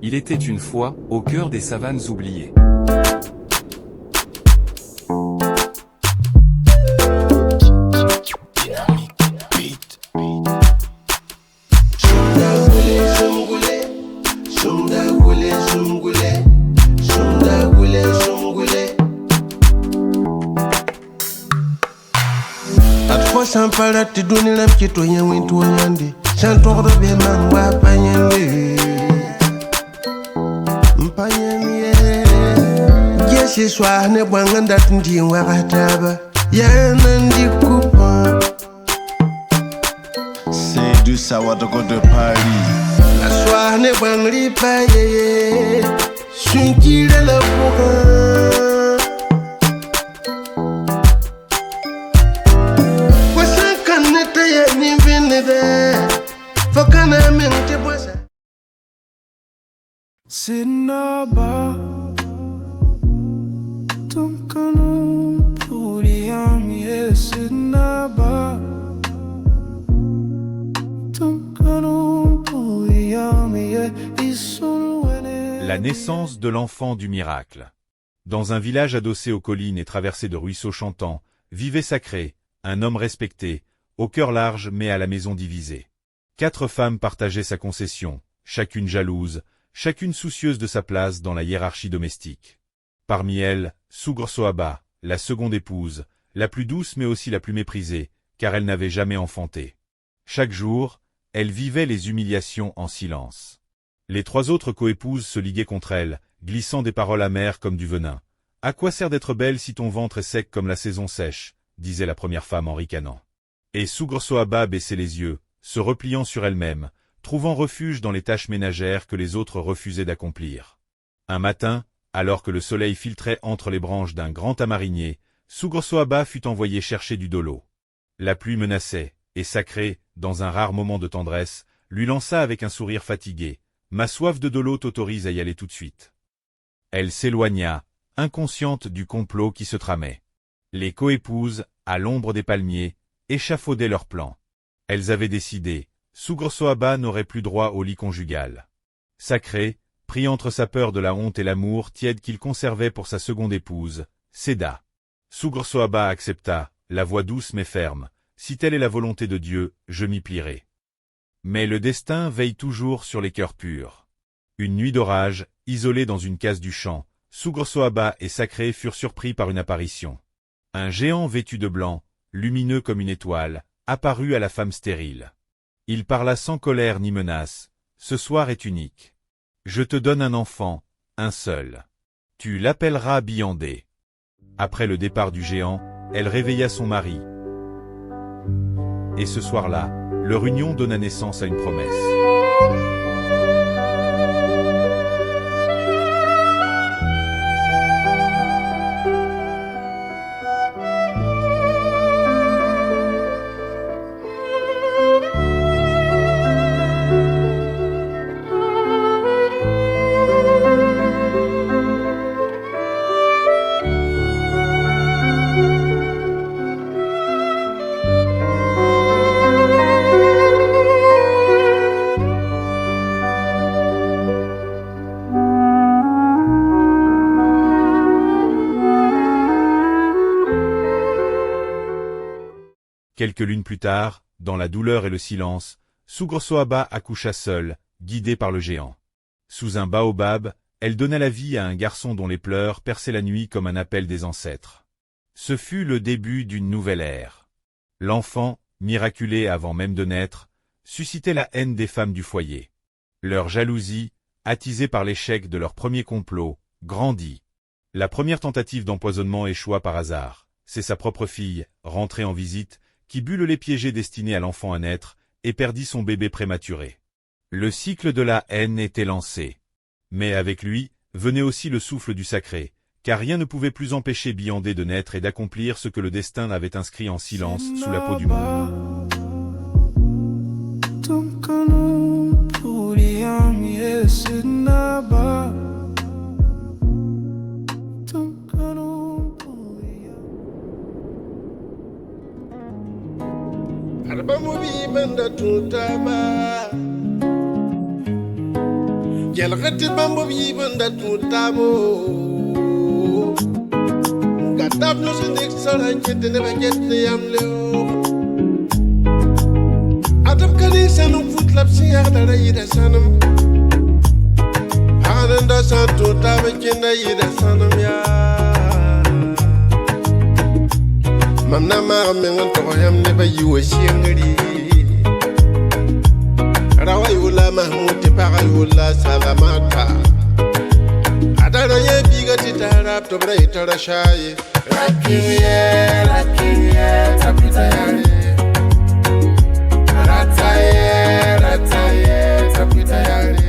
Il était une fois, au cœur des savanes oubliées. Sampala tiduni la mchito ya wintu nyandi Chantoro be man wa panyende Mpanyende Jesi swa ne bwanganda tindi wa kataba Ya nandi kupa C'est du savoir de Paris La swa ne bwangli pa ye Sunkile la buka Sinaba Tunkanu Puriyam Sinaba Tunkanu Puriyam La naissance de l'enfant du miracle. Dans un village adossé aux collines et traversé de ruisseaux chantants, vivait Sacré, un homme respecté, au cœur large mais à la maison divisée. 4 femmes partageaient sa concession, chacune jalouse, chacune soucieuse de sa place dans la hiérarchie domestique. Parmi elles, Sougre-Soaba, la seconde épouse, la plus douce mais aussi la plus méprisée, car elle n'avait jamais enfanté. Chaque jour, elle vivait les humiliations en silence. Les 3 autres coépouses se liguaient contre elle, glissant des paroles amères comme du venin. « À quoi sert d'être belle si ton ventre est sec comme la saison sèche ?» disait la première femme en ricanant. Et Sougre-Soaba baissait les yeux, se repliant sur elle-même, trouvant refuge dans les tâches ménagères que les autres refusaient d'accomplir. Un matin, alors que le soleil filtrait entre les branches d'un grand tamarinier, Sougre-Soaba fut envoyé chercher du dolo. La pluie menaçait, et Sacré, dans un rare moment de tendresse, lui lança avec un sourire fatigué « Ma soif de dolo t'autorise à y aller tout de suite. » Elle s'éloigna, inconsciente du complot qui se tramait. Les coépouses, à l'ombre des palmiers, échafaudaient leurs plans. Elles avaient décidé. Sougre-Soaba n'aurait plus droit au lit conjugal. Sacré, pris entre sa peur de la honte et l'amour tiède qu'il conservait pour sa seconde épouse, céda. Sougre-Soaba accepta, la voix douce mais ferme. Si telle est la volonté de Dieu, je m'y plierai. Mais le destin veille toujours sur les cœurs purs. Une nuit d'orage, isolés dans une case du champ, Sougre-Soaba et Sacré furent surpris par une apparition. Un géant vêtu de blanc, lumineux comme une étoile, apparut à la femme stérile. Il parla sans colère ni menace. « Ce soir est unique. Je te donne un enfant, un seul. Tu l'appelleras Biandé. » Après le départ du géant, elle réveilla son mari. Et ce soir-là, leur union donna naissance à une promesse. Quelques lunes plus tard, dans la douleur et le silence, Sougre-Soaba accoucha seule, guidée par le géant. Sous un baobab, elle donna la vie à un garçon dont les pleurs perçaient la nuit comme un appel des ancêtres. Ce fut le début d'une nouvelle ère. L'enfant, miraculé avant même de naître, suscitait la haine des femmes du foyer. Leur jalousie, attisée par l'échec de leur premier complot, grandit. La première tentative d'empoisonnement échoua par hasard. C'est sa propre fille, rentrée en visite, qui but le lait piégé destiné à l'enfant à naître, et perdit son bébé prématuré. Le cycle de la haine était lancé. Mais avec lui, venait aussi le souffle du sacré, car rien ne pouvait plus empêcher Biandé de naître et d'accomplir ce que le destin avait inscrit en silence sous la peau du monde. Gelgati bambo bibanda tutamo Gatab no sinik sara jete ne bagete yamleo Adab kani sanu futlap siyar dara yida sanam Ananda santo tabe kenda yida sanam ya Mamna ma mengan to yam ne bayu shingri Rawa yula mahmuti para yula salamata Adara ye biga titara to breita rashaye Rakiye tapita yare Rataye tapita yare